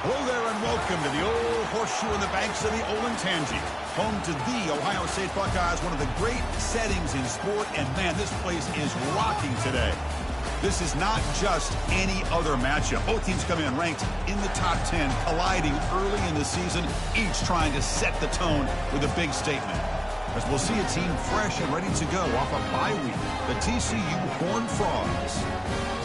Hello there and welcome to the old horseshoe in the banks of the Olentangy, home to the Ohio State Buckeyes, one of the great settings in sport, and man, this place is rocking today. This is not just any other matchup. Both teams come in ranked in the top 10, colliding early in the season, each trying to set the tone with a big statement. As we'll see a team fresh and ready to go off a bye week, the TCU Horned Frogs,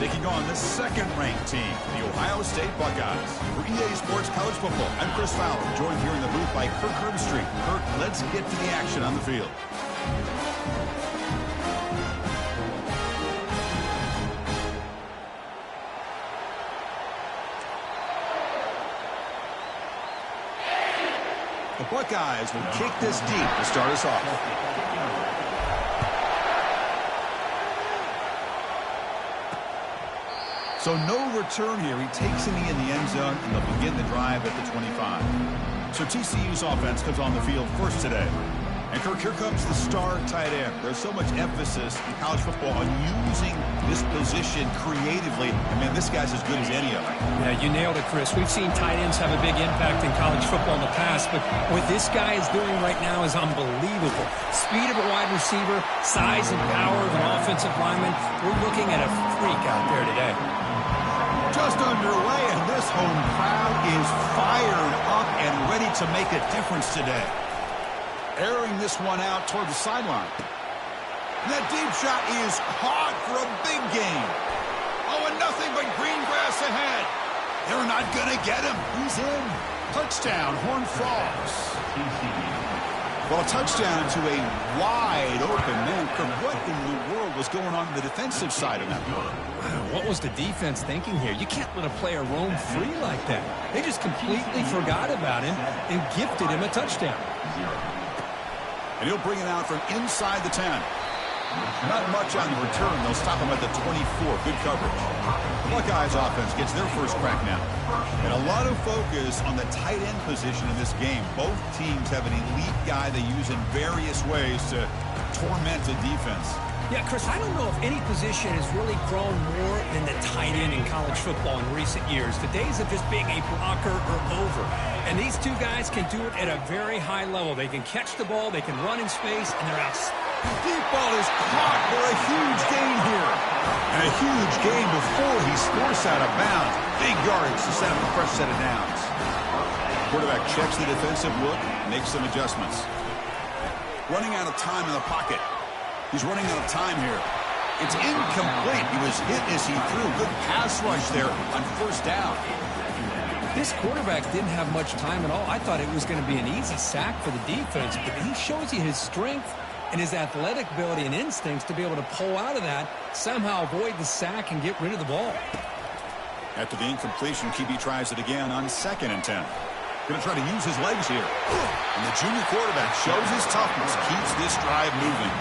taking on the second-ranked team, the Ohio State Buckeyes. For EA Sports College Football, I'm Chris Fowler, joined here in the booth by Kirk Herbstreit. Kirk, let's get to the action on the field. The Buckeyes will kick this deep to start us off. So no return here. He takes a knee in the end zone, and they'll begin the drive at the 25. So TCU's offense comes on the field first today. And Kirk, here comes the star tight end. There's so much emphasis in college football on using this position creatively. I mean, this guy's as good as any of them. Yeah, you nailed it, Chris. We've seen tight ends have a big impact in college football in the past, but what this guy is doing right now is unbelievable. Speed of a wide receiver, size and power of an offensive lineman. We're looking at a freak out there today. Just underway, and this home crowd is fired up and ready to make a difference today. Airing this one out toward the sideline. That deep shot is caught for a big gain. Oh, and nothing but green grass ahead. They're not going to get him. He's in. Touchdown, Horned Frogs. Well, a touchdown to a wide open man. What in the world was going on the defensive side of that one? What was the defense thinking here? You can't let a player roam free like that. They just completely forgot about him and gifted him a touchdown. And he'll bring it out from inside the 10. Not much on the return. They'll stop him at the 24. Good coverage. The Buckeyes offense gets their first crack now. And a lot of focus on the tight end position in this game. Both teams have an elite guy they use in various ways to torment the defense. Yeah, Chris, I don't know if any position has really grown more than the tight end in college football in recent years. The days of just being a blocker are over. And these two guys can do it at a very high level. They can catch the ball, they can run in space, and they're out. Deep ball is caught for a huge gain here. And a huge gain before he's forced out of bounds. Big yardage to set up a fresh set of downs. Quarterback checks the defensive look, makes some adjustments. Running out of time in the pocket. He's running out of time here. It's incomplete. He was hit as he threw. Good pass rush there on first down. This quarterback didn't have much time at all. I thought it was going to be an easy sack for the defense, but he shows you his strength and his athletic ability and instincts to be able to pull out of that, somehow avoid the sack and get rid of the ball. After the incompletion, QB tries it again on 2nd and 10. Going to try to use his legs here. And the junior quarterback shows his toughness, keeps this drive moving.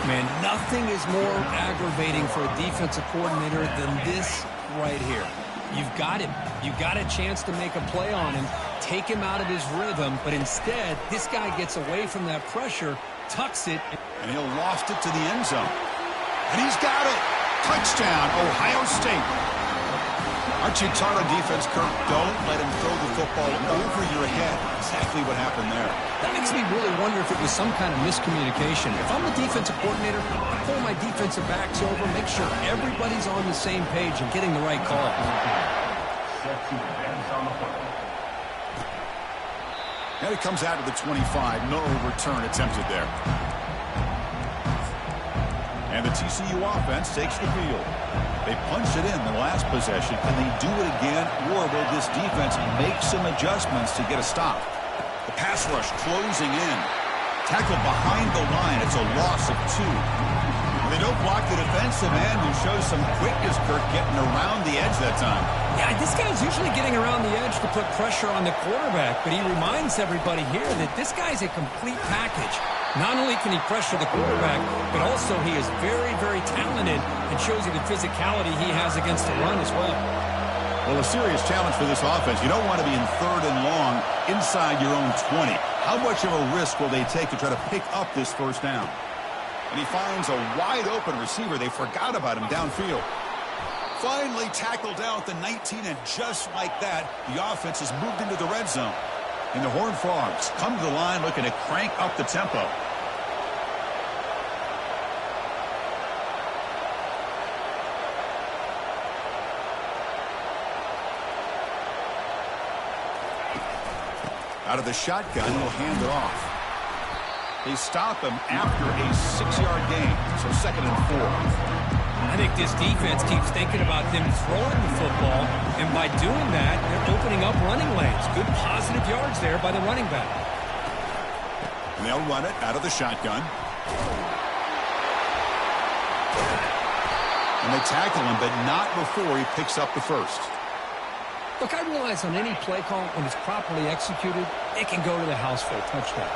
Man, nothing is more aggravating for a defensive coordinator than this right here. You've got him. You've got a chance to make a play on him, take him out of his rhythm, but instead, this guy gets away from that pressure, tucks it. And he'll loft it to the end zone. And he's got it. Touchdown, Ohio State. Aren't you taught on defense, Kirk? Don't let him throw the football over your head. Exactly what happened there. That makes me really wonder if it was some kind of miscommunication. If I'm the defensive coordinator, I pull my defensive backs over, make sure everybody's on the same page and getting the right call. And it comes out of the 25. No return attempted there. And the TCU offense takes the field. They punched it in the last possession. Can they do it again, or will this defense make some adjustments to get a stop? The pass rush closing in. Tackle behind the line. It's a loss of 2. They don't block the defensive end, who shows some quickness, Kirk, getting around the edge that time. Yeah, this guy's usually getting around the edge to put pressure on the quarterback, but he reminds everybody here that this guy's a complete package. Not only can he pressure the quarterback, but also he is very, very talented and shows you the physicality he has against the run as well. Well, a serious challenge for this offense. You don't want to be in 3rd and long inside your own 20. How much of a risk will they take to try to pick up this first down? And he finds a wide-open receiver. They forgot about him downfield. Finally tackled down at the 19, and just like that, the offense has moved into the red zone. And the Horned Frogs come to the line looking to crank up the tempo. Out of the shotgun, he'll hand it off. They stop him after a 6-yard gain, so 2nd and 4. I think this defense keeps thinking about them throwing the football, and by doing that, they're opening up running lanes. Good positive yards there by the running back. And they'll run it out of the shotgun. And they tackle him, but not before he picks up the first. Look, I realize on any play call, when it's properly executed, it can go to the house for a touchdown.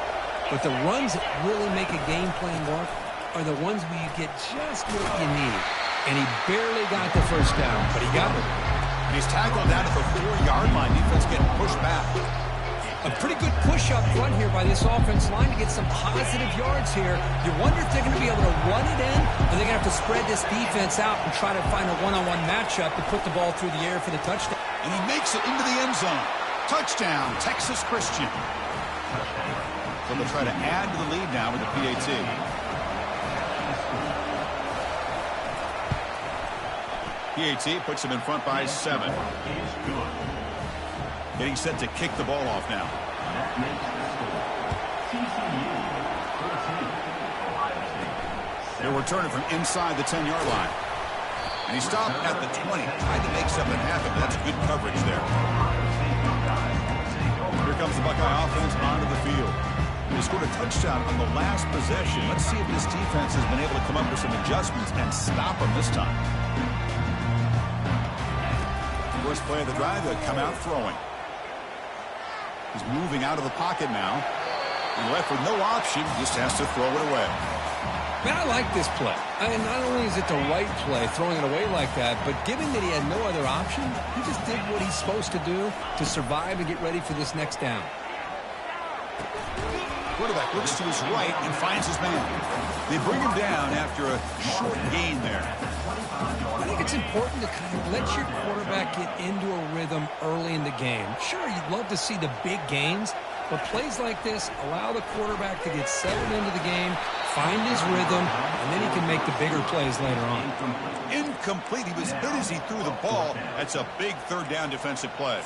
But the runs that really make a game plan work are the ones where you get just what you need. And he barely got the first down, but he got it. And he's tackled down at the 4-yard line. Defense getting pushed back. A pretty good push up front here by this offense line to get some positive yards here. You wonder if they're going to be able to run it in, or they're going to have to spread this defense out and try to find a one-on-one matchup to put the ball through the air for the touchdown. And he makes it into the end zone. Touchdown, Texas Christian. So they'll try to add to the lead now with the PAT. PAT puts him in front by 7. Getting set to kick the ball off now. They'll return it from inside the 10-yard line. And he stopped at the 20. Tried to make something happen, but that's good coverage there. Here comes the Buckeye offense onto the field. They scored a touchdown on the last possession. Let's see if this defense has been able to come up with some adjustments and stop them this time. First play of the drive, they'll come out throwing. He's moving out of the pocket now. And left with no option, just has to throw it away. Man, I like this play. I mean, not only is it the right play, throwing it away like that, but given that he had no other option, he just did what he's supposed to do to survive and get ready for this next down. Quarterback looks to his right and finds his man. They bring him down after a short gain there. I think it's important to kind of let your quarterback get into a rhythm early in the game. Sure, you'd love to see the big gains, but plays like this allow the quarterback to get settled into the game, find his rhythm, and then he can make the bigger plays later on. Incomplete. He was hit as he threw the ball. That's a big third down defensive play.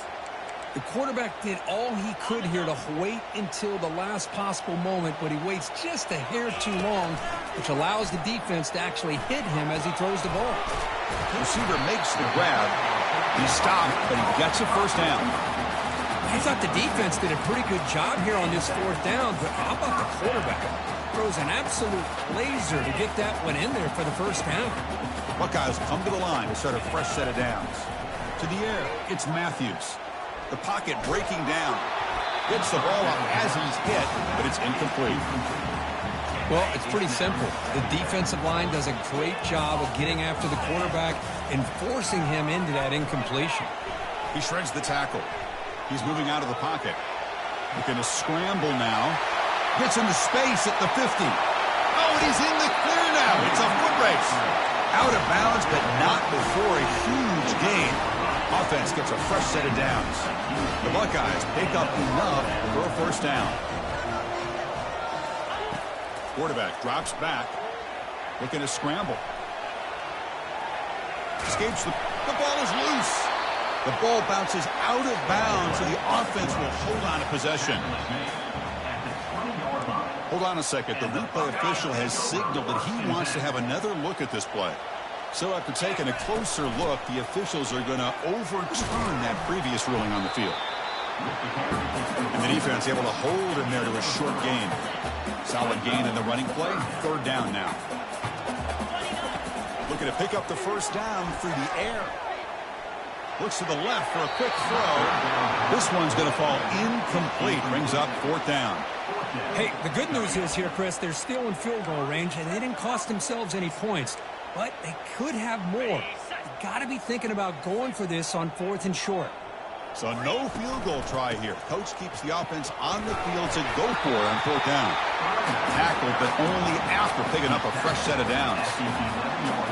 The quarterback did all he could here to wait until the last possible moment, but he waits just a hair too long, which allows the defense to actually hit him as he throws the ball. The receiver makes the grab. He stopped, but he gets a first down. I thought the defense did a pretty good job here on this 4th down, but how about the quarterback? Throws an absolute laser to get that one in there for the first down. Buckeyes come to the line to start a fresh set of downs. To the air, it's Matthews. The pocket breaking down. Gets the ball up as he's hit, but it's incomplete. Well, it's pretty simple. The defensive line does a great job of getting after the quarterback and forcing him into that incompletion. He shreds the tackle. He's moving out of the pocket. Looking to scramble now. Gets into space at the 50. Oh, and he's in the clear now. It's a foot race. Out of bounds, but not before a huge gain. Offense gets a fresh set of downs. The Buckeyes pick up enough for a first down. Quarterback drops back, looking to scramble. Escapes the ball is loose. The ball bounces out of bounds, so the offense will hold on to possession. Hold on a second. The replay official has signaled that he wants to have another look at this play. So after taking a closer look, the officials are going to overturn that previous ruling on the field. And the defense able to hold him there to a short gain. Solid gain in the running play. 3rd down now. Looking to pick up the first down through the air. Looks to the left for a quick throw. This one's going to fall incomplete. Brings up 4th down. Hey, the good news is here, Chris, they're still in field goal range, and they didn't cost themselves any points. But they could have more. You got to be thinking about going for this on 4th and short. So no field goal try here. Coach keeps the offense on the field to go for it on 4th down. Tackled, but only after picking up a fresh set of downs.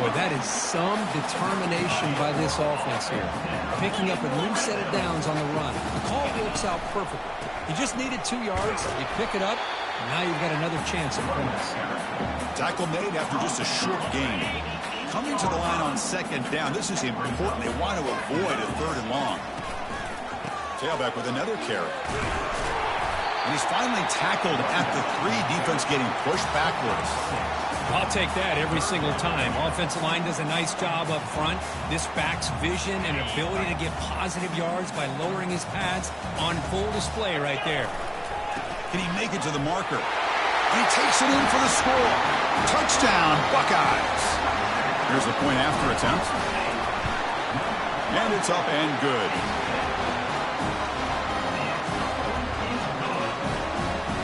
Boy, that is some determination by this offense here. Picking up a new set of downs on the run. The call works out perfectly. You just needed 2 yards. You pick it up. And now you've got another chance at points. Tackle made after just a short gain. Coming to the line on 2nd down. This is important. They want to avoid a 3rd and long. Tailback with another carry. And he's finally tackled at the 3. Defense getting pushed backwards. I'll take that every single time. Offensive line does a nice job up front. This back's vision and ability to get positive yards by lowering his pads on full display right there. Can he make it to the marker? And he takes it in for the score. Touchdown, Buckeyes. Here's the point after attempt. And it's up and good.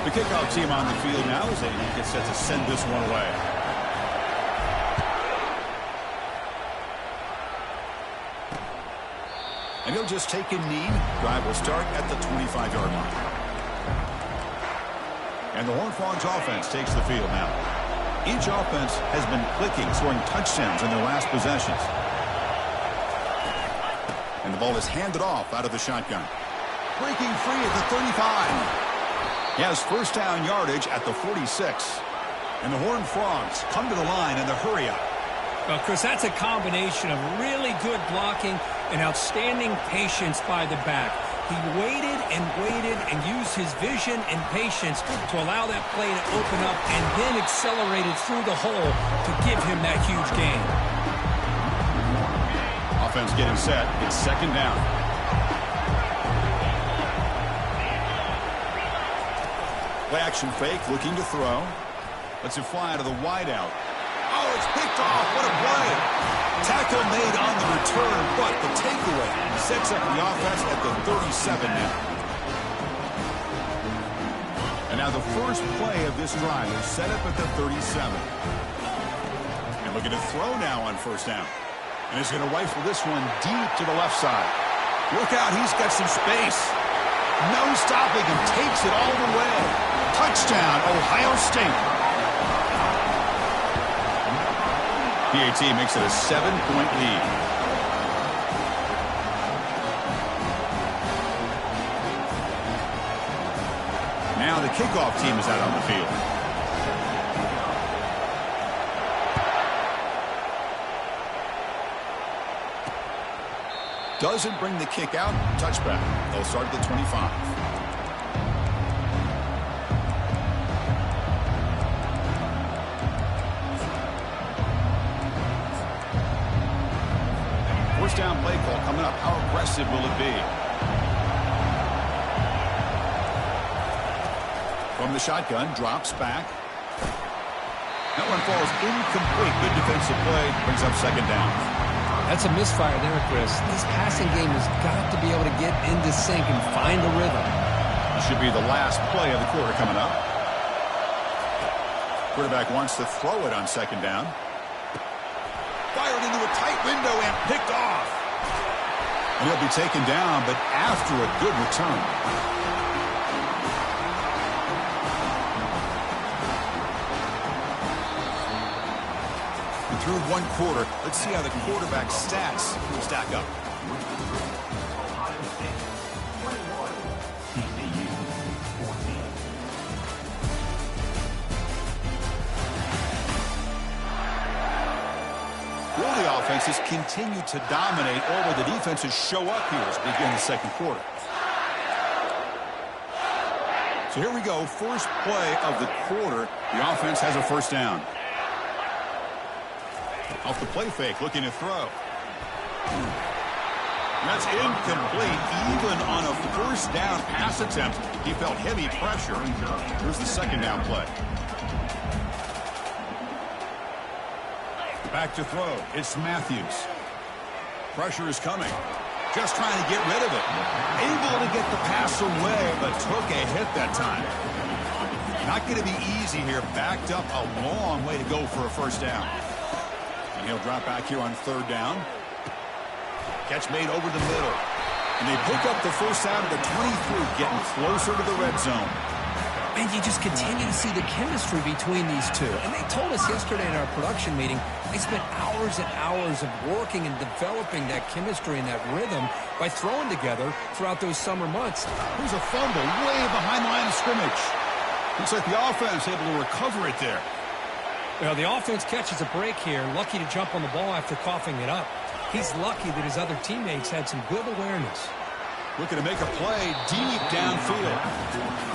The kickoff team on the field now as they get set to send this one away. And he'll just take a knee. Drive will start at the 25-yard line. And the Horned Frogs offense takes the field now. Each offense has been clicking, scoring touchdowns in their last possessions. And the ball is handed off out of the shotgun. Breaking free at the 35. He has 1st down yardage at the 46. And the Horned Frogs come to the line in the hurry-up. Well, Chris, that's a combination of really good blocking and outstanding patience by the back. He waited and used his vision and patience to allow that play to open up and then accelerated through the hole to give him that huge gain. Offense getting set. It's 2nd down. Play action fake, looking to throw. Lets it fly out of the wideout. Oh, it's picked off. What a play. Tackle made on the return, but the takeaway sets up the offense at the 37 now. And now the first play of this drive is set up at the 37. And looking to throw now on 1st down. And he's going to rifle this one deep to the left side. Look out, he's got some space. No stopping him, takes it all the way. Touchdown, Ohio State. PAT makes it a 7-point lead. Now the kickoff team is out on the field. Doesn't bring the kick out. Touchback. They'll start at the 25. First down play call coming up. How aggressive will it be? From the shotgun, drops back. That one falls incomplete. Good defensive play. Brings up 2nd down. That's a misfire there, Chris. This passing game has got to be able to get into sync and find a rhythm. This should be the last play of the quarter coming up. Quarterback wants to throw it on 2nd down. Fired into a tight window and picked off. And he'll be taken down, but after a good return. Through one quarter, let's see how the quarterback's stats will stack up. Well, the offense has continued to dominate, although the defenses show up here as we begin the 2nd quarter. So here we go, first play of the quarter. The offense has a 1st down. Off the play fake, looking to throw. That's incomplete. Even on a 1st down pass attempt, he felt heavy pressure. Here's the 2nd down play. Back to throw. It's Matthews. Pressure is coming. Just trying to get rid of it. Able to get the pass away, but took a hit that time. Not going to be easy here. Backed up a long way to go for a 1st down. And he'll drop back here on 3rd down. Catch made over the middle. And they pick up the first out of the 23, getting closer to the red zone. And you just continue to see the chemistry between these two. And they told us yesterday in our production meeting, they spent hours and hours of working and developing that chemistry and that rhythm by throwing together throughout those summer months. Here's a fumble way behind the line of scrimmage. Looks like the offense able to recover it there. Well, the offense catches a break here, lucky to jump on the ball after coughing it up. He's lucky that his other teammates had some good awareness. Looking to make a play deep downfield.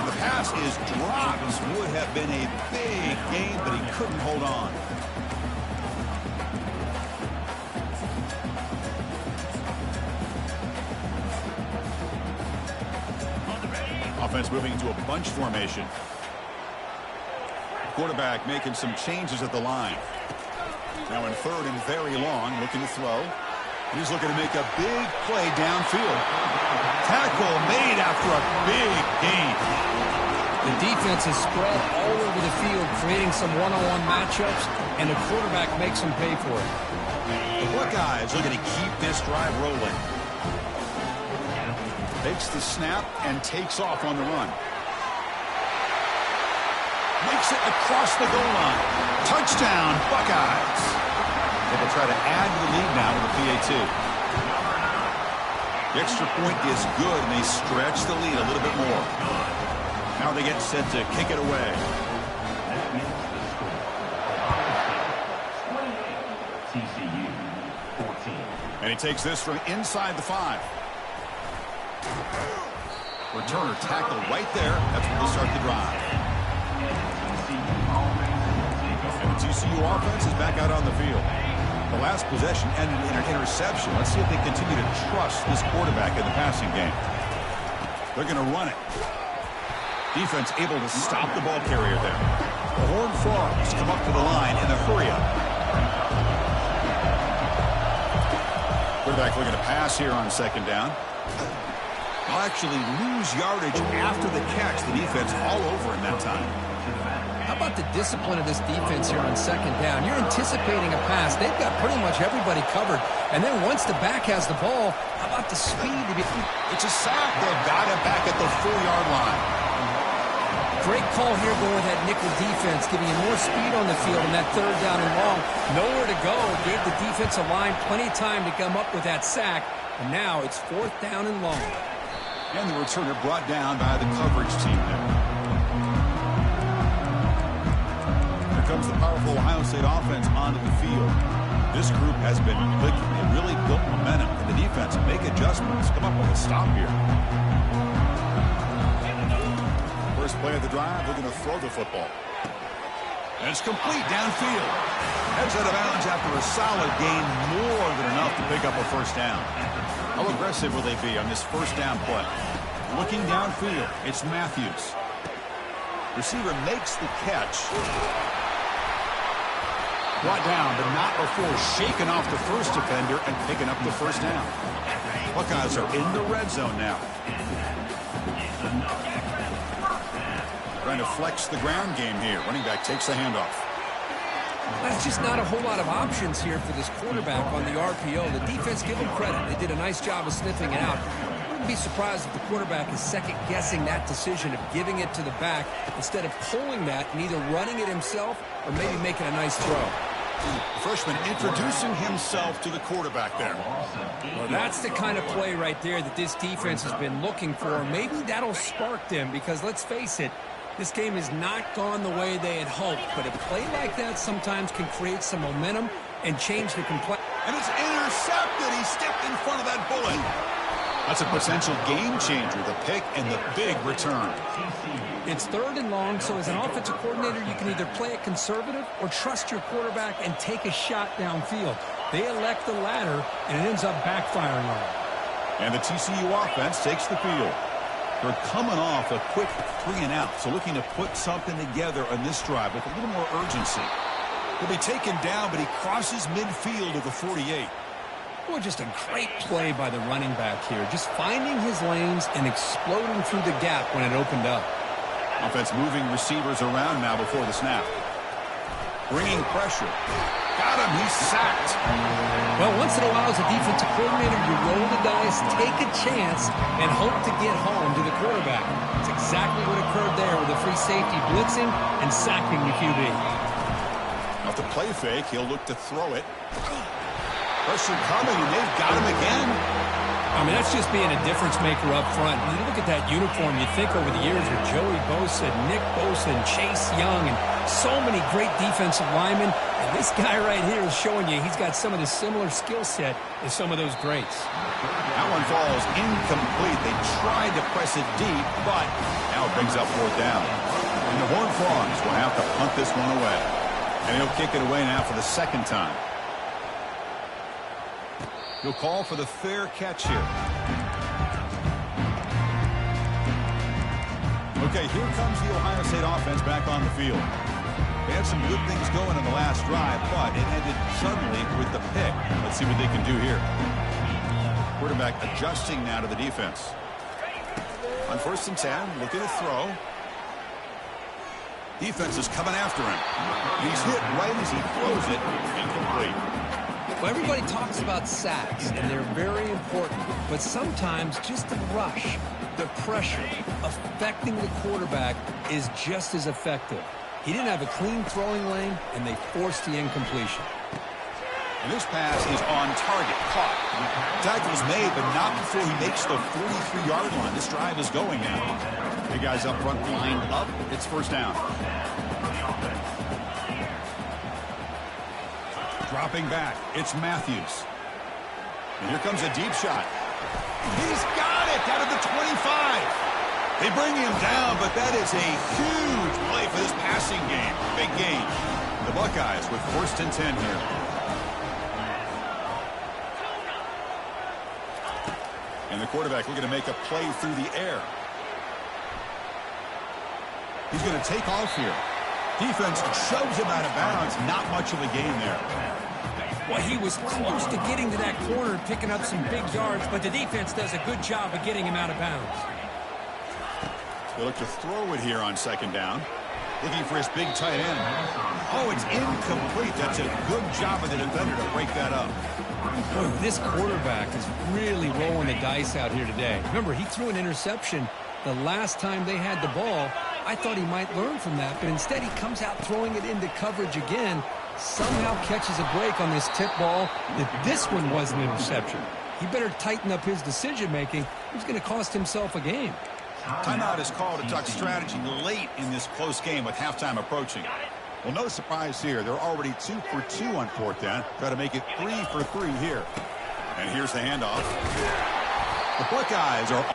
The pass is dropped. This would have been a big gain, but he couldn't hold on. Offense moving into a bunch formation. Quarterback making some changes at the line. Now in third and very long, looking to throw. He's looking to make a big play downfield. Tackle made after a big gain. The defense is spread all over the field, creating some one-on-one matchups, and the quarterback makes them pay for it. The Buckeyes looking to keep this drive rolling. Takes the snap and takes off on the run. Makes it across the goal line. Touchdown, Buckeyes. They will try to add to the lead now with the PAT. The extra point is good, and they stretch the lead a little bit more. Now they get set to kick it away. TCU 14. And he takes this from inside the 5. Returner tackled right there. That's when they start the drive. And the TCU offense is back out on the field. The last possession ended in an interception. Let's see if they continue to trust this quarterback in the passing game. They're going to run it. Defense able to stop the ball carrier there. The Horned Frogs come up to the line in the hurry-up. Quarterback looking to pass here on second down. They'll actually lose yardage after the catch. The defense all over in that time. How about the discipline of this defense here on second down? You're anticipating a pass. They've got pretty much everybody covered. And then once the back has the ball, how about the speed? It's a sack. They've got it back at the 4-yard line. Great call here going with that nickel defense, giving you more speed on the field in that third down and long. Nowhere to go. Gave the defensive line plenty of time to come up with that sack. And now it's 4th down and long. And the returner brought down by the coverage team there. Comes the powerful Ohio State offense onto the field. This group has been clicking. They really built momentum. And the defense make adjustments. Come up with a stop here. First play of the drive, they're going to throw the football. And it's complete downfield. Heads out of bounds after a solid gain, more than enough to pick up a first down. How aggressive will they be on this first down play? Looking downfield, it's Matthews. Receiver makes the catch. Brought down, but not before shaking off the first defender and picking up the first down. Buckeyes are in the red zone now. Trying to flex the ground game here. Running back takes the handoff. That's just not a whole lot of options here for this quarterback on the RPO. The defense, give them credit. They did a nice job of sniffing it out. I wouldn't be surprised if the quarterback is second-guessing that decision of giving it to the back instead of pulling that and either running it himself or maybe making a nice throw. The freshman introducing himself to the quarterback there. Well, that's the kind of play right there that this defense has been looking for. Maybe that'll spark them because, let's face it, this game has not gone the way they had hoped. But a play like that sometimes can create some momentum and change the complexion. And it's intercepted. He stepped in front of that bullet. That's a potential game changer, the pick and the big return. It's 3rd and long, so as an offensive coordinator, you can either play it conservative or trust your quarterback and take a shot downfield. They elect the latter, and it ends up backfiring on them. And the TCU offense takes the field. They're coming off a quick 3-and-out, so looking to put something together on this drive with a little more urgency. He'll be taken down, but he crosses midfield to the 48. Boy, just a great play by the running back here. Just finding his lanes and exploding through the gap when it opened up. Offense moving receivers around now before the snap. Bringing pressure. Got him. He's sacked. Well, once in a while, as a defensive coordinator, you roll the dice, take a chance, and hope to get home to the quarterback. That's exactly what occurred there with the free safety blitzing and sacking the QB. Off the play fake, he'll look to throw it. Pressure coming, and they've got him again. I mean, that's just being a difference maker up front. When you look at that uniform, you think over the years with Joey Bosa, Nick Bosa, and Chase Young, and so many great defensive linemen. And this guy right here is showing you he's got some of the similar skill set as some of those greats. That one falls incomplete. They tried to press it deep, but now it brings up fourth down. And the Horned Frogs will have to punt this one away. And he'll kick it away now for the second time. He'll call for the fair catch here. Okay, here comes the Ohio State offense back on the field. They had some good things going in the last drive, but it ended suddenly with the pick. Let's see what they can do here. Quarterback adjusting now to the defense. On 1st and 10, looking to throw. Defense is coming after him. He's hit right as he throws it. Incomplete. Well, everybody talks about sacks, and they're very important. But sometimes just the rush, the pressure, affecting the quarterback is just as effective. He didn't have a clean throwing lane, and they forced the incompletion. And this pass is on target. Caught. Tackle's made, but not before he makes the 43-yard line. This drive is going now. The guys up front lined up. It's first down. Dropping back, it's Matthews. And here comes a deep shot. He's got it out of the 25. They bring him down, but that is a huge play for this passing game. Big game. The Buckeyes with 1st and 10 here. And the quarterback looking to make a play through the air. He's going to take off here. Defense shoves him out of bounds. Not much of a gain there. Well, he was close to getting to that corner and picking up some big yards, but the defense does a good job of getting him out of bounds. They look to throw it here on 2nd down. Looking for his big tight end. Oh, it's incomplete. That's a good job of the defender to break that up. Boy, this quarterback is really rolling the dice out here today. Remember, he threw an interception the last time they had the ball. I thought he might learn from that, but instead he comes out throwing it into coverage again, somehow catches a break on this tip ball. If this one was an interception, he better tighten up his decision-making. He's going to cost himself a game. Timeout is called to talk strategy late in this close game with halftime approaching. Well, no surprise here. They're already 2 for 2 on 4th down. Try to make it 3 for 3 here. And here's the handoff. The Buckeyes are...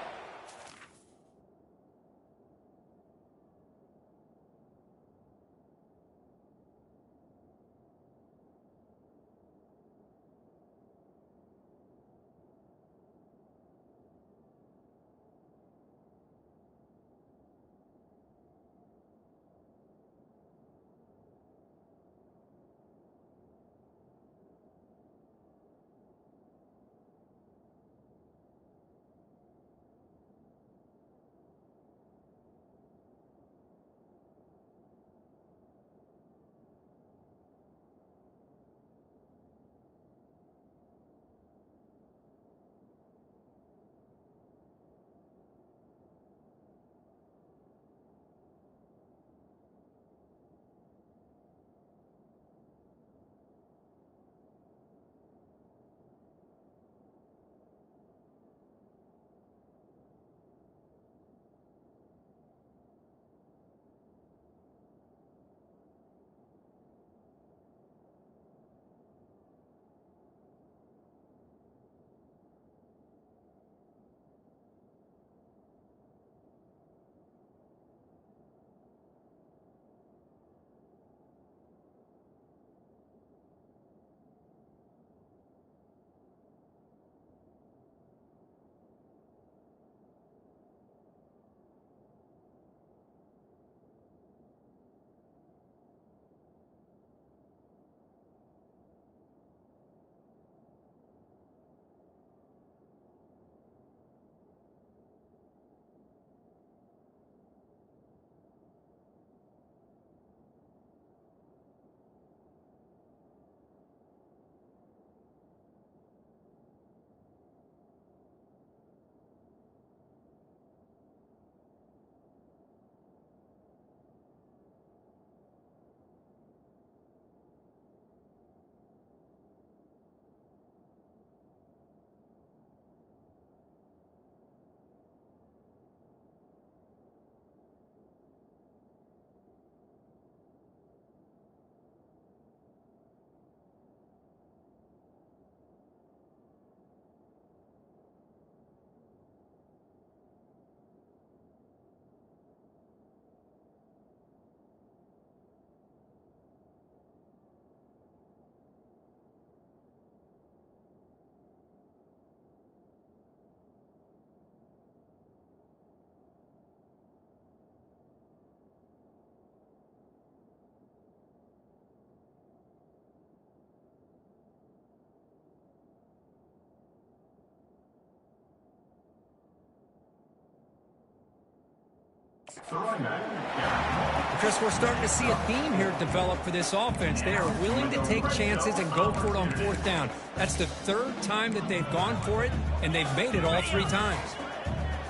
Chris, we're starting to see a theme here develop for this offense. They are willing to take chances and go for it on fourth down. That's the third time that they've gone for it, and they've made it all 3 times.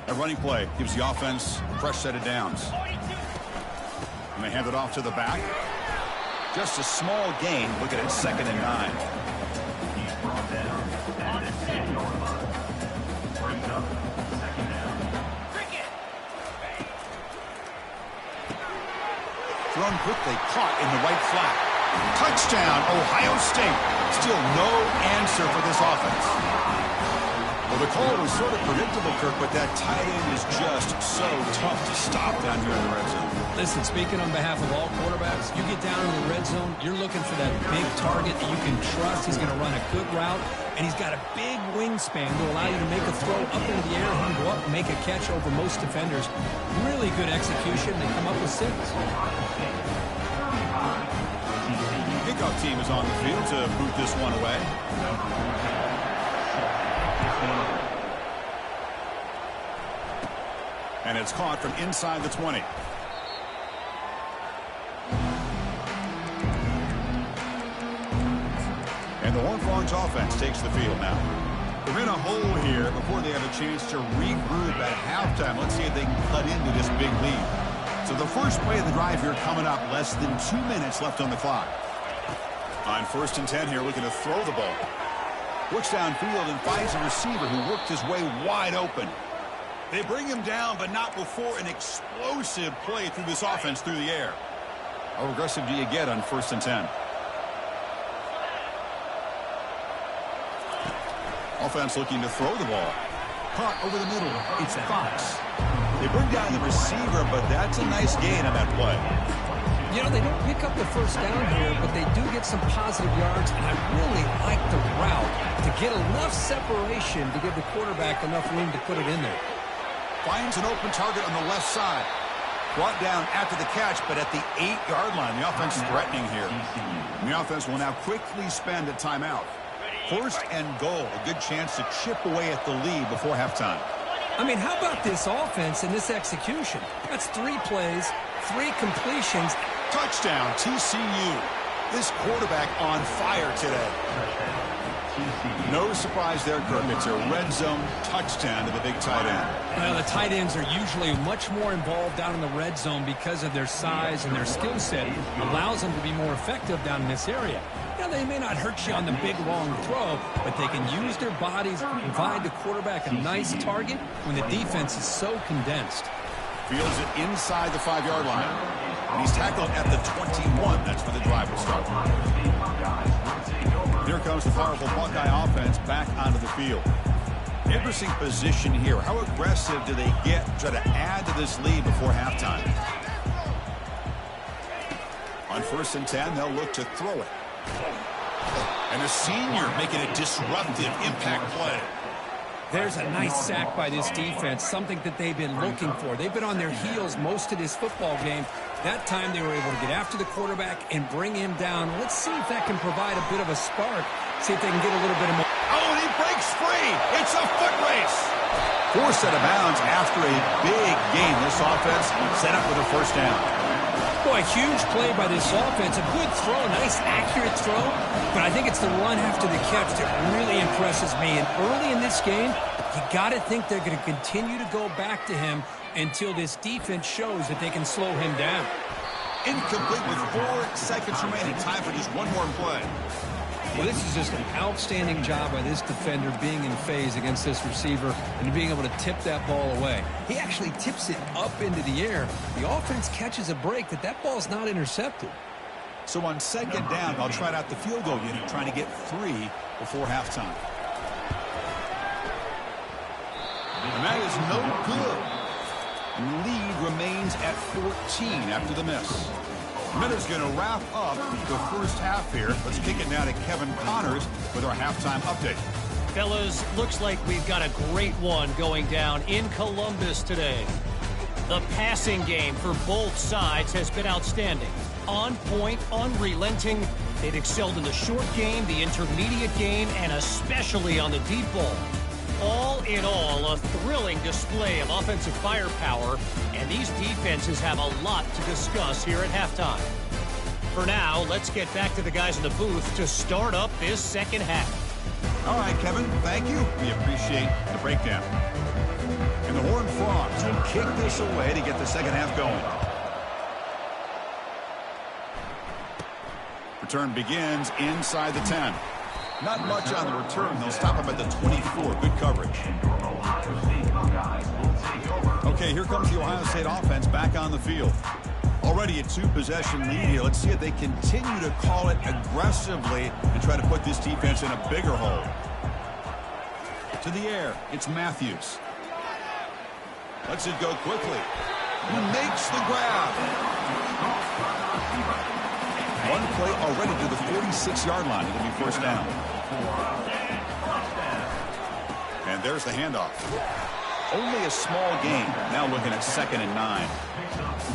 A running play gives the offense a fresh set of downs. And they hand it off to the back. Just a small gain. Look at it, 2nd and 9. Thrown quickly, caught in the right flat. Touchdown, Ohio State. Still no answer for this offense. Well, the call was sort of predictable, Kirk, but that tight end is just so tough to stop down here in the red zone. Listen, speaking on behalf of all quarterbacks, you get down in the red zone, you're looking for that big target that you can trust. He's going to run a good route, and he's got a big wingspan to allow you to make a throw up into the air. He can go up and make a catch over most defenders. Really good execution. They come up with 6. Kickoff team is on the field to boot this one away. And it's caught from inside the 20. And the Horned Frogs offense takes the field now. They're in a hole here before they have a chance to regroup at halftime. Let's see if they can cut into this big lead. So the first play of the drive here coming up, less than 2 minutes left on the clock. On 1st and 10 here, looking to throw the ball. Looks downfield and finds a receiver who worked his way wide open. They bring him down, but not before an explosive play through this offense through the air. How aggressive do you get on 1st and 10? Offense looking to throw the ball. Caught over the middle. It's Fox. They bring down the receiver, but that's a nice gain on that play. You know, they don't pick up the first down here, but they do get some positive yards, and I really like the route to get enough separation to give the quarterback enough room to put it in there. Finds an open target on the left side. Brought down after the catch, but at the 8-yard line. The offense is threatening here. And the offense will now quickly spend a timeout. 1st and goal. A good chance to chip away at the lead before halftime. I mean, how about this offense and this execution? That's 3 plays, 3 completions. Touchdown, TCU. This quarterback on fire today. No surprise there, Kirk. It's a red zone touchdown to the big tight end. Well, the tight ends are usually much more involved down in the red zone because of their size and their skill set. It allows them to be more effective down in this area. Now, they may not hurt you on the big, long throw, but they can use their bodies to provide the quarterback a nice target when the defense is so condensed. Fields it inside the 5-yard line. And he's tackled at the 21. That's where the drive will start. Here comes the powerful Buckeye offense back onto the field. Interesting position here. How aggressive do they get to try to add to this lead before halftime? On 1st and 10, they'll look to throw it. And a senior making a disruptive impact play. There's a nice sack by this defense, something that they've been looking for. They've been on their heels most of this football game. That time they were able to get after the quarterback and bring him down. Let's see if that can provide a bit of a spark. See if they can get a little bit of more. Oh, and he breaks free. It's a foot race. Forced out of bounds after a big game. This offense set up with a 1st down. Boy, huge play by this offense. A good throw, a nice accurate throw. But I think it's the run after the catch that really impresses me. And early in this game, you got to think they're going to continue to go back to him until this defense shows that they can slow him down. Incomplete with 4 seconds remaining. Time for just one more play. Well, this is just an outstanding job by this defender being in phase against this receiver and being able to tip that ball away. He actually tips it up into the air. The offense catches a break, but that ball's not intercepted. So on 2nd down, I'll try out the field goal unit, trying to get 3 before halftime. And that is no good. Lead remains at 14 after the miss. Miller's going to wrap up the first half here. Let's kick it now to Kevin Connors with our halftime update. Fellas, looks like we've got a great one going down in Columbus today. The passing game for both sides has been outstanding. On point, unrelenting. They've excelled in the short game, the intermediate game, and especially on the deep ball. All in all, a thrilling display of offensive firepower, and these defenses have a lot to discuss here at halftime. For now, let's get back to the guys in the booth to start up this second half. All right, Kevin, thank you. We appreciate the breakdown. And the Horned Frogs will kick this away to get the second half going. Return begins inside the 10. Not much on the return. They'll stop him at the 24. Good coverage. Okay, here comes the Ohio State offense back on the field. Already a two-possession lead here. Let's see if they continue to call it aggressively and try to put this defense in a bigger hole. To the air, it's Matthews. Lets it go quickly. He makes the grab. One play already to the 46-yard line. It'll be first down. And there's the handoff. Only a small gain. Now looking at 2nd and 9.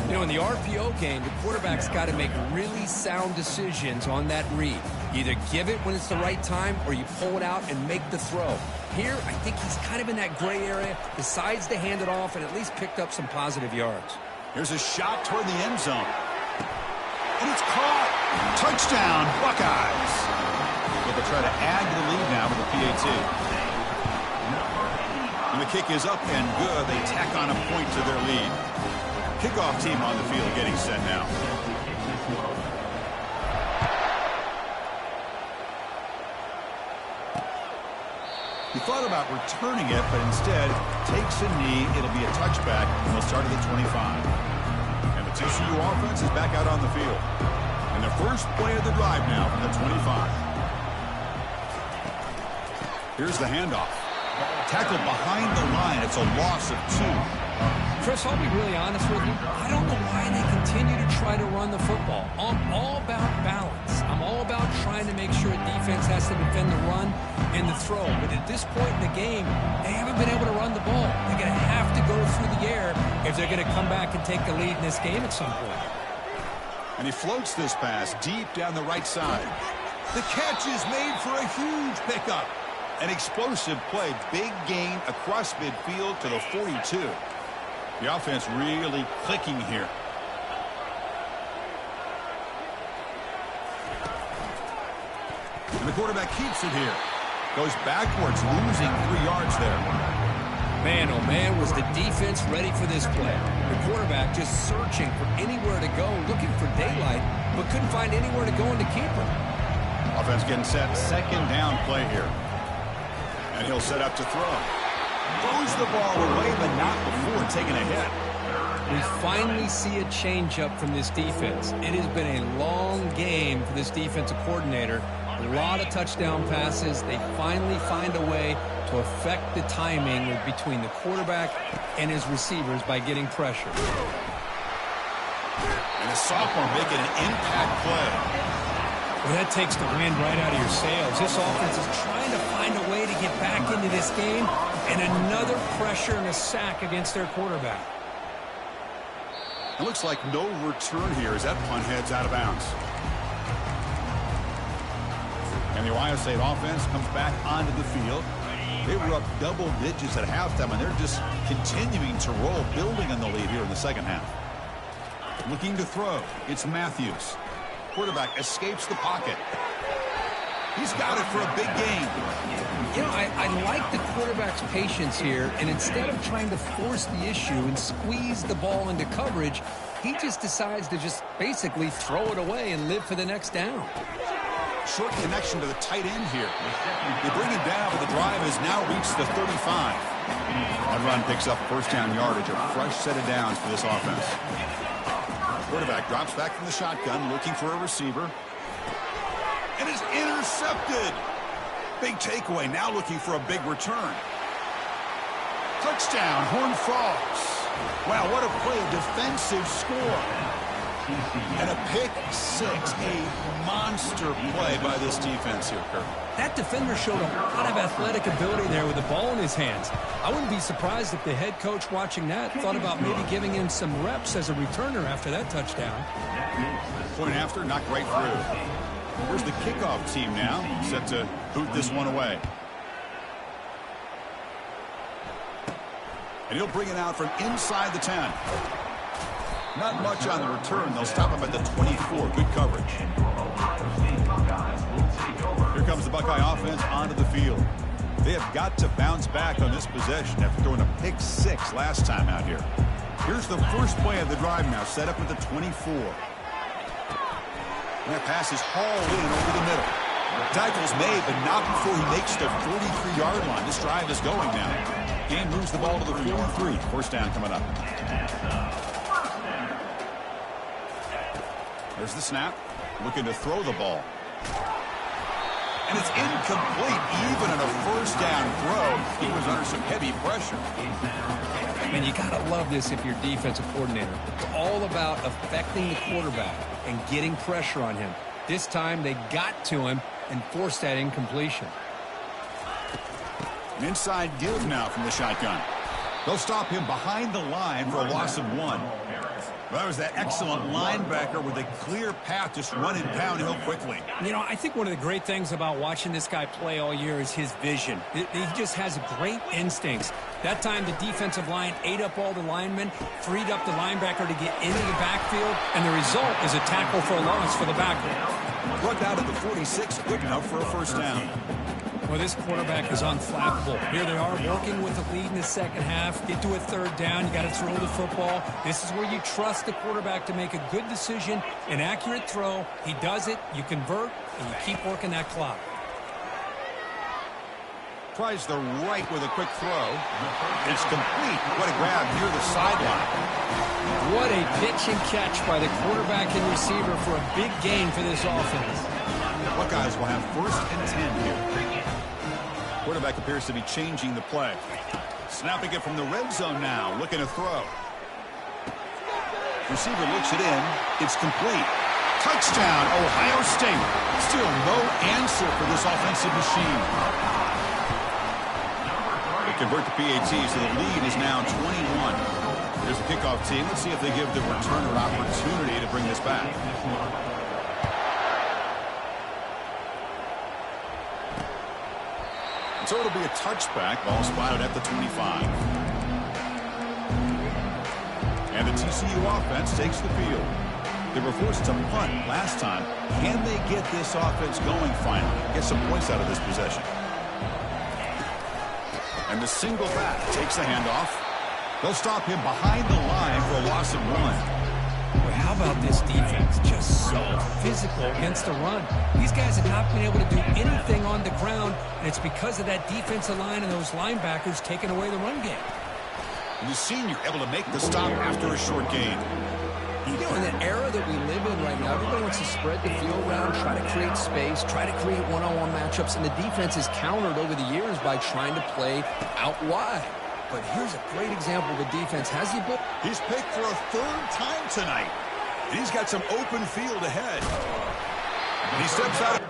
You know, in the RPO game, the quarterback's got to make really sound decisions on that read. Either give it when it's the right time or you pull it out and make the throw. Here, I think he's kind of in that gray area, decides to hand it off and at least picked up some positive yards. Here's a shot toward the end zone. And it's caught. Touchdown, Buckeyes. But they'll try to add to the lead now with the PAT. And the kick is up and good. They tack on a point to their lead. Kickoff team on the field getting set now. He thought about returning it, but instead takes a knee. It'll be a touchback, and they'll start at the 25. And the TCU offense is back out on the field. And the first play of the drive now from the 25. Here's the handoff. Tackled behind the line. It's a loss of 2. Chris, I'll be really honest with you. I don't know why they continue to try to run the football. I'm all about balance. I'm all about trying to make sure a defense has to defend the run and the throw. But at this point in the game, they haven't been able to run the ball. They're going to have to go through the air if they're going to come back and take the lead in this game at some point. And he floats this pass deep down the right side. The catch is made for a huge pickup. An explosive play. Big gain across midfield to the 42. The offense really clicking here. And the quarterback keeps it here. Goes backwards, losing 3 yards there. Man, oh man, was the defense ready for this play. The quarterback just searching for anywhere to go, looking for daylight, but couldn't find anywhere to go in the keeper. Offense getting set. 2nd down play here. And he'll set up to throw. Throws the ball away, but not before taking a hit. We finally see a change-up from this defense. It has been a long game for this defensive coordinator. A lot of touchdown passes. They finally find a way to affect the timing between the quarterback and his receivers by getting pressure. And the sophomore making an impact play. Well, that takes the wind right out of your sails. This offense is trying to find a way to get back into this game, and another pressure and a sack against their quarterback. It looks like no return here as that punt heads out of bounds. And the Ohio State offense comes back onto the field. They were up double digits at halftime, and they're just continuing to roll, building on the lead here in the second half. Looking to throw. It's Matthews. Quarterback escapes the pocket. He's got it for a big gain. You know, I like the quarterback's patience here, and instead of trying to force the issue and squeeze the ball into coverage, he just decides to just basically throw it away and live for the next down. Short connection to the tight end here. They bring him down, but the drive has now reached the 35. That run picks up first down yardage, a fresh set of downs for this offense. Quarterback drops back from the shotgun, looking for a receiver. And is intercepted. Big takeaway, now looking for a big return. Touchdown, Horned Frogs. Wow, what a play, a defensive score. And a pick six, a monster play by this defense here, Kirk. That defender showed a lot of athletic ability there with the ball in his hands. I wouldn't be surprised if the head coach watching that thought about maybe giving him some reps as a returner after that touchdown. Point after, knocked right through. Here's the kickoff team now, set to boot this one away. And he'll bring it out from inside the 10. Not much on the return. They'll stop him at the 24. Good coverage. Here comes the Buckeye offense onto the field. They have got to bounce back on this possession after throwing a pick 6 last time out here. Here's the first play of the drive now, set up at the 24. And that pass is hauled in over the middle. Tackle's made, but not before he makes the 43-yard line. This drive is going now. Game moves the ball to the 43. First down coming up. There's the snap. Looking to throw the ball. And it's incomplete. Even on a first down throw, he was under some heavy pressure. Man, you got to love this if you're defensive coordinator. It's all about affecting the quarterback and getting pressure on him. This time they got to him and forced that incompletion. An inside give now from the shotgun. They'll stop him behind the line for a loss of 1. That was that excellent linebacker with a clear path, just running downhill quickly. You know, I think one of the great things about watching this guy play all year is his vision. He just has great instincts. That time the defensive line ate up all the linemen, freed up the linebacker to get into the backfield, and the result is a tackle for a loss for the backer. Brought out at the 46, good enough for a first down. Well, this quarterback is unflappable. Here they are working with the lead in the second half. Get to a third down. You got to throw the football. This is where you trust the quarterback to make a good decision, an accurate throw. He does it, you convert, and you keep working that clock. Tries the right with a quick throw. It's complete. What a grab near the sideline. What a pitch and catch by the quarterback and receiver for a big gain for this offense. Buckeyes will have first and 10 here. Quarterback appears to be changing the play. Snapping it from the red zone now. Looking to throw. Receiver looks it in. It's complete. Touchdown, Ohio State. Still no answer for this offensive machine. They convert the PAT, so the lead is now 21. There's the kickoff team. Let's see if they give the returner an opportunity to bring this back. So it'll be a touchback. Ball spotted at the 25. And the TCU offense takes the field. They were forced to punt last time. Can they get this offense going finally? Get some points out of this possession. And the single back takes the handoff. They'll stop him behind the line for a loss of 1. Well, how about this defense? Just so physical against the run. These guys have not been able to do anything on the ground, and it's because of that defensive line and those linebackers taking away the run game. And the senior able to make the stop after a short gain. You know, in the era that we live in right now, everybody wants to spread the field around, try to create space, try to create one-on-one matchups, and the defense is countered over the years by trying to play out wide. But here's a great example the defense has the ability. He's picked for a third time tonight. And he's got some open field ahead. And he steps out.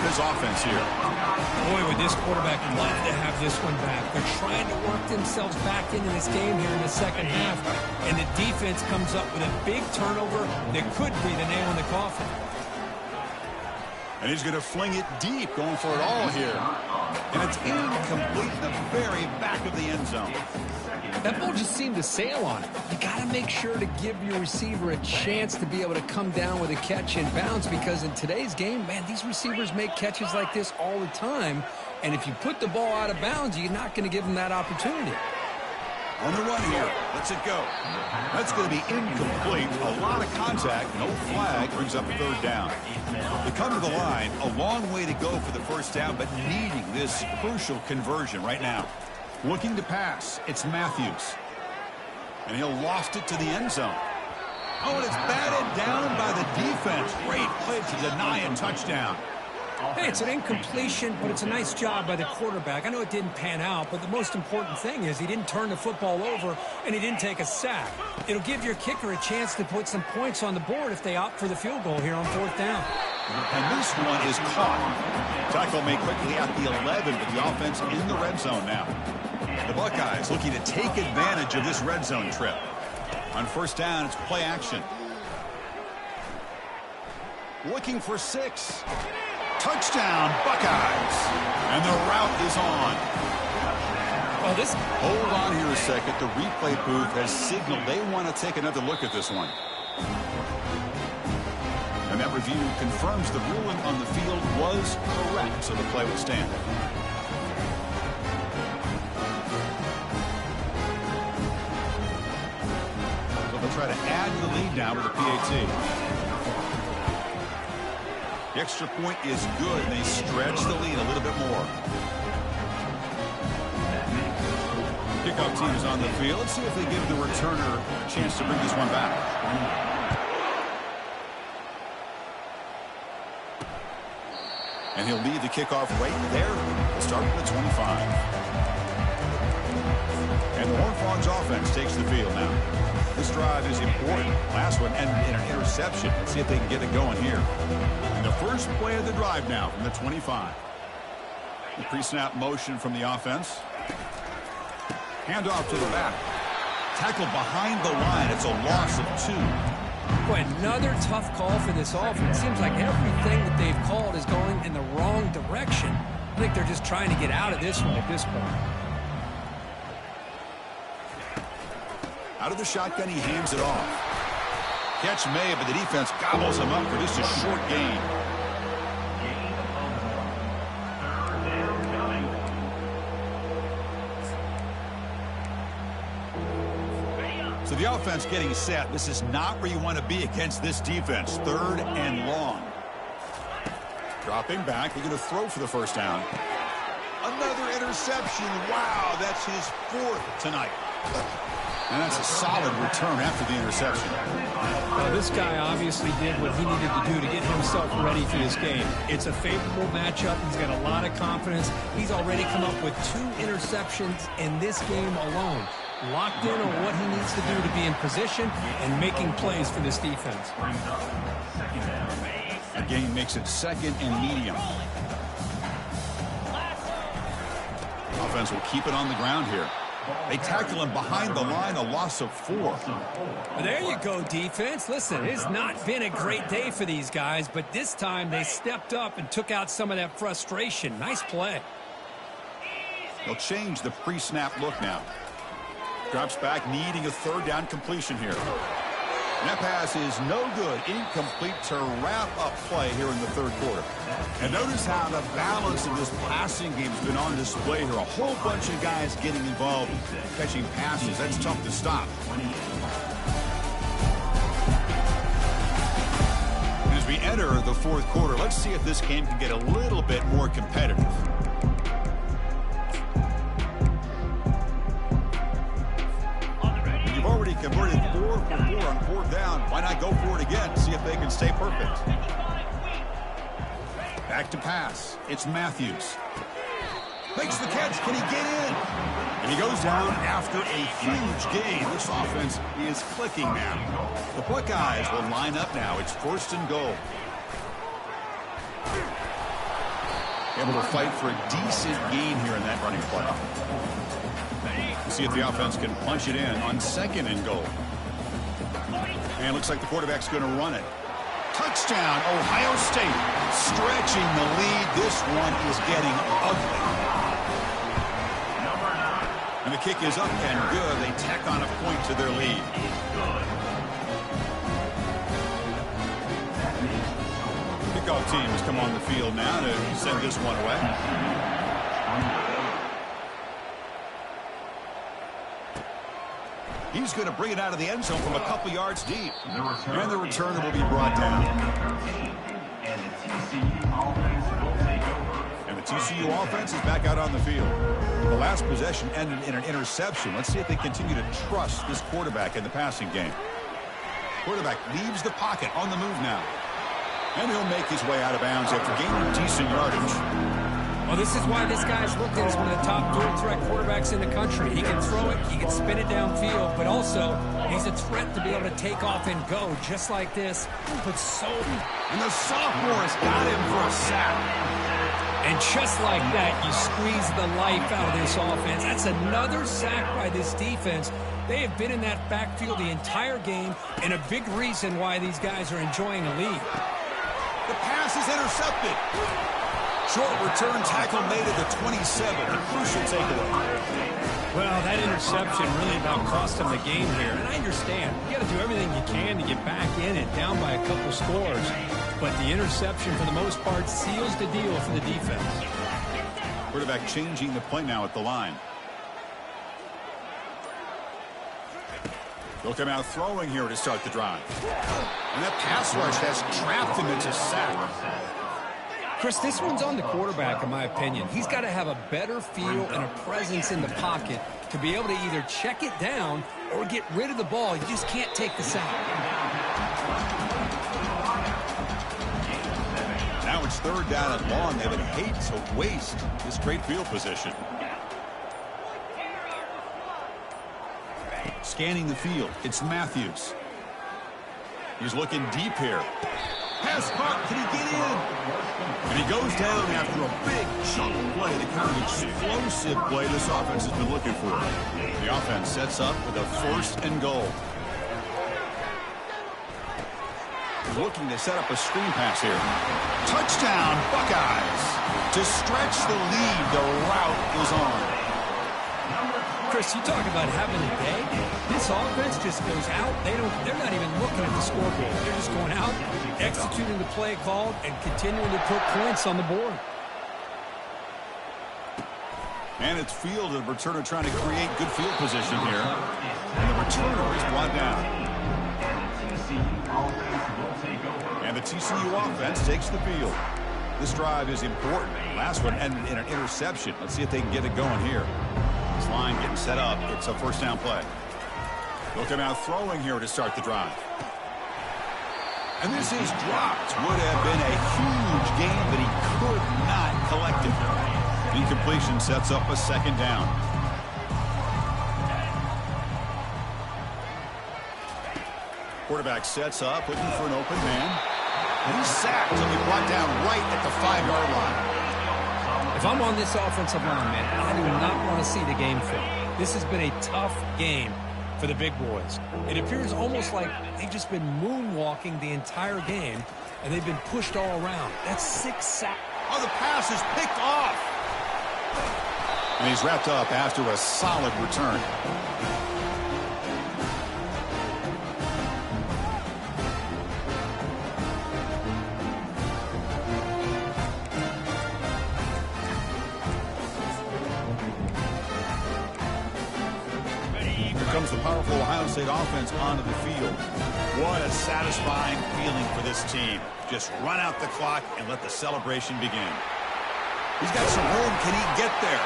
his offense here. Boy, would this quarterback love to have this one back. They're trying to work themselves back into this game here in the second half. And the defense comes up with a big turnover that could be the nail in the coffin. And he's going to fling it deep, going for it all here. And it's incomplete in the very back of the end zone. That ball just seemed to sail on it. You got to make sure to give your receiver a chance to be able to come down with a catch and bounce, because in today's game, man, these receivers make catches like this all the time. And if you put the ball out of bounds, you're not going to give them that opportunity. On the run here. Lets it go. That's going to be incomplete. A lot of contact. No flag. Brings up a third down. They come to the line. A long way to go for the first down, but needing this crucial conversion right now. Looking to pass. It's Matthews. And he'll loft it to the end zone. Oh, and it's batted down by the defense. Great play to deny a touchdown. Hey, it's an incompletion, but it's a nice job by the quarterback. I know it didn't pan out, but the most important thing is he didn't turn the football over and he didn't take a sack. It'll give your kicker a chance to put some points on the board if they opt for the field goal here on fourth down. And this one is caught. Tackle made quickly at the 11, but the offense in the red zone now. The Buckeyes looking to take advantage of this red zone trip. On first down, it's play action. Looking for 6. Touchdown, Buckeyes. And the route is on. Hold on here a second. The replay booth has signaled they want to take another look at this one. And that review confirms the ruling on the field was correct, so the play will stand. So they'll try to add to the lead now with the PAT. The extra point is good, and they stretch the lead a little bit more. Kickoff team is on the field. Let's see if they give the returner a chance to bring this one back. And he'll lead the kickoff right there. We'll start with the 25. And the Horned Frogs offense takes the field now. This drive is important. Last one ended in an interception. Let's see if they can get it going here. And the first play of the drive now from the 25. The pre-snap motion from the offense. Handoff to the back. Tackled behind the line. It's a loss of 2. Boy, another tough call for this offense. Seems like everything that they've called is going in the wrong direction. I think they're just trying to get out of this one at this point. Out of the shotgun, he hands it off. Catch made, but the defense gobbles him up for just a short gain. So the offense getting set. This is not where you want to be against this defense. 3rd and long. Dropping back. They're going to throw for the first down. Another interception. Wow, that's his 4th tonight. And that's a solid return after the interception. Well, this guy obviously did what he needed to do to get himself ready for this game. It's a favorable matchup. He's got a lot of confidence. He's already come up with 2 interceptions in this game alone. Locked in on what he needs to do to be in position and making plays for this defense. The game makes it 2nd and medium. Offense will keep it on the ground here. They tackle him behind the line, a loss of 4. Well, there you go, defense. Listen, it's not been a great day for these guys, but this time they stepped up and took out some of that frustration. Nice play. They'll change the pre-snap look now. Drops back, needing a 3rd down completion here. And that pass is no good. Incomplete to wrap up play here in the 3rd quarter. And notice how the balance of this passing game has been on display here. A whole bunch of guys getting involved, catching passes. That's tough to stop. And as we enter the 4th quarter, let's see if this game can get a little bit more competitive. Already converted 4 for 4 on 4th down. Why not go for it again? See if they can stay perfect. Back to pass. It's Matthews. Makes the catch. Can he get in? And he goes down after a huge gain. This offense is clicking now. The Buckeyes will line up now. It's 1st and goal. Able to fight for a decent gain here in that running play. See if the offense can punch it in on 2nd and goal. And it looks like the quarterback's going to run it. Touchdown, Ohio State. Stretching the lead. This one is getting ugly. And the kick is up and good. They tack on a point to their lead. Kickoff team has come on the field now to send this one away. He's going to bring it out of the end zone from a couple yards deep. And the returner will be brought down. And the TCU offense is back out on the field. The last possession ended in an interception. Let's see if they continue to trust this quarterback in the passing game. Quarterback leaves the pocket on the move now. And he'll make his way out of bounds after gaining decent yardage. Well, this is why this guy's looked at as one of the top dual threat quarterbacks in the country. He can throw it, he can spin it downfield, but also he's a threat to be able to take off and go just like this. But and the sophomore has got him for a sack. And just like that, you squeeze the life out of this offense. That's another sack by this defense. They have been in that backfield the entire game, and a big reason why these guys are enjoying a lead. The pass is intercepted. Short return tackle made at the 27. A crucial takeaway. Well, that interception really about cost them the game here. And I understand. You got to do everything you can to get back in and down by a couple scores. But the interception, for the most part, seals the deal for the defense. Quarterback changing the play now at the line. They'll come out throwing here to start the drive. And that pass rush has trapped him into sack. Chris, this one's on the quarterback, in my opinion. He's got to have a better feel and a presence in the pocket to be able to either check it down or get rid of the ball. You just can't take the sack. Now it's 3rd down and long. They would hate to waste this great field position. Scanning the field, it's Matthews. He's looking deep here. Pass caught, can he get in? And he goes down after a big chunk play, the kind of explosive play this offense has been looking for. The offense sets up with a 1st and goal. Looking to set up a screen pass here. Touchdown, Buckeyes. To stretch the lead, the route is on. Chris, you talk about having a day. This offense just goes out. They're not even looking at the scoreboard. They're just going out, executing the play called, and continuing to put points on the board. And it's field, and the returner trying to create good field position here. And the returner is brought down. And the TCU offense takes the field. This drive is important. Last one ended in an interception. Let's see if they can get it going here. This line getting set up. It's a 1st down play. They'll come out throwing here to start the drive. And this is dropped. Would have been a huge gain, but he could not collect it. Incompletion sets up a 2nd down. Quarterback sets up, looking for an open man. And he's sacked. He'll be brought down right at the 5-yard line. If I'm on this offensive line, man, I do not want to see the game film. This has been a tough game for the big boys. It appears almost like they've just been moonwalking the entire game, and they've been pushed all around. That's 6 sacks. Oh, the pass is picked off. And he's wrapped up after a solid return. Comes the powerful Ohio State offense onto the field. What a satisfying feeling for this team. Just run out the clock and let the celebration begin. He's got some room. Can he get there?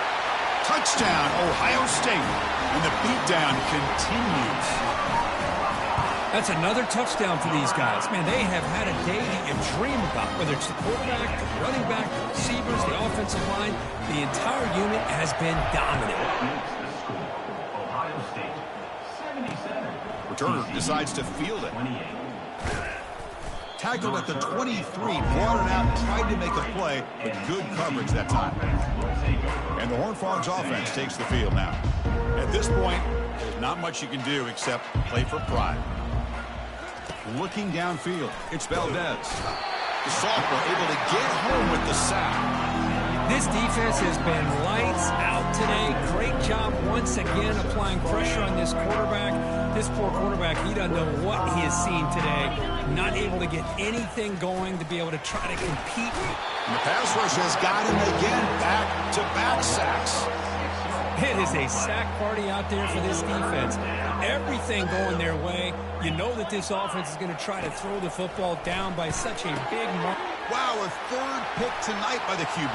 Touchdown, Ohio State. And the beatdown continues. That's another touchdown for these guys. Man, they have had a day that you dream about, whether it's the quarterback, the running back, the receivers, the offensive line. The entire unit has been dominant. Turner decides to field it. Tackled at the 23, brought it out, tried to make a play, but good coverage that time. And the Horned Frogs offense takes the field now. At this point, there's not much you can do except play for pride. Looking downfield, it's Valdez. The sophomore able to get home with the sack. This defense has been lights out today. Great job once again applying pressure on this quarterback. This poor quarterback, he doesn't know what he has seen today. Not able to get anything going to be able to try to compete. And the pass rush has got him again, back-to-back sacks. It is a sack party out there for this defense. Everything going their way. You know that this offense is going to try to throw the football down by such a big mark. Wow, a third pick tonight by the QB.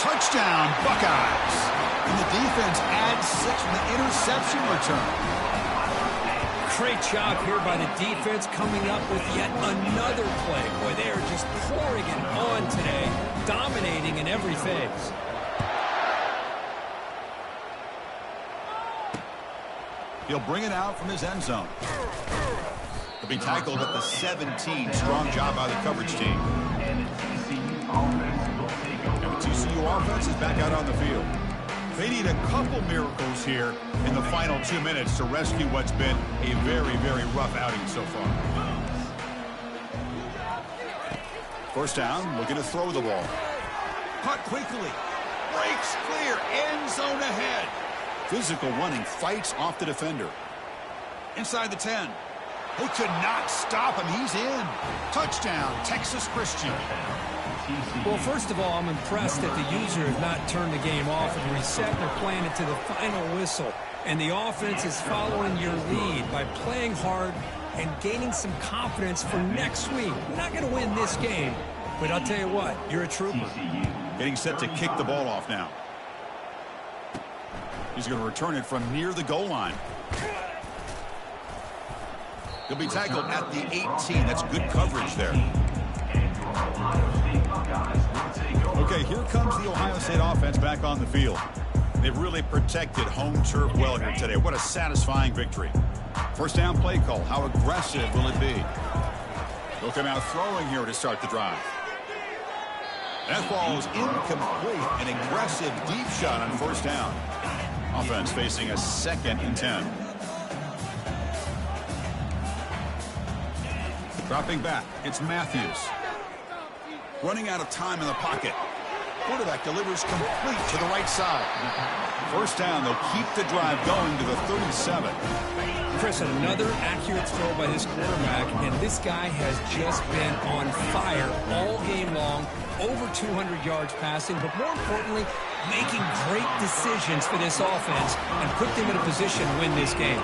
Touchdown, Buckeyes. And the defense adds 6 from the interception return. Great job here by the defense coming up with yet another play. Boy, they are just pouring it on today, dominating in every phase. He'll bring it out from his end zone. He'll be tackled at the 17. Strong job by the coverage team. And the TCU offense is back out on the field. They need a couple miracles here in the final 2 minutes to rescue what's been a very, very rough outing so far. First down, looking to throw the ball. Caught quickly. Breaks clear. End zone ahead. Physical running, fights off the defender. Inside the 10. They could not stop him. He's in. Touchdown, Texas Christian. Well, first of all, I'm impressed that the user has not turned the game off and reset. They're playing it to the final whistle. And the offense is following your lead by playing hard and gaining some confidence for next week. We're not going to win this game, but I'll tell you what, you're a trooper. Getting set to kick the ball off now. He's going to return it from near the goal line. He'll be tackled at the 18. That's good coverage there. Okay, here comes the Ohio State offense back on the field. They've really protected home turf well here today. What a satisfying victory. First down play call. How aggressive will it be? They'll come out throwing here to start the drive. That ball is incomplete. An aggressive deep shot on first down. Offense facing a 2nd and 10. Dropping back, it's Matthews. Running out of time in the pocket. Quarterback delivers complete to the right side. First down, they'll keep the drive going to the 37. Chris, another accurate throw by this quarterback, and this guy has just been on fire all game long. Over 200 yards passing, but more importantly, making great decisions for this offense and put them in a position to win this game.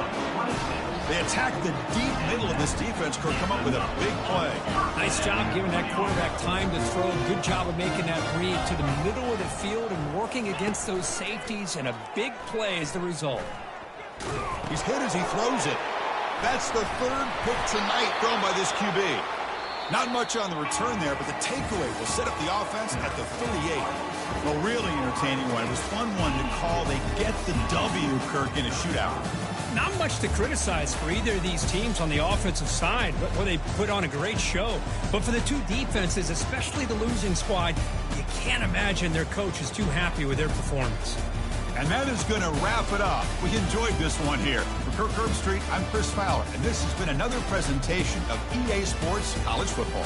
They attack the deep middle of this defense, Kirk, come up with a big play. Nice job giving that quarterback time to throw. Good job of making that read to the middle of the field and working against those safeties, and a big play is the result. He's hit as he throws it. That's the 3rd pick tonight thrown by this QB. Not much on the return there, but the takeaway will set up the offense at the 38. A really entertaining one. It was fun one to call. They get the W, Kirk, in a shootout. Not much to criticize for either of these teams on the offensive side, where they put on a great show. But for the two defenses, especially the losing squad, you can't imagine their coach is too happy with their performance. And that is going to wrap it up. We enjoyed this one here. For Kirk Herbstreit, I'm Chris Fowler, and this has been another presentation of EA Sports College Football.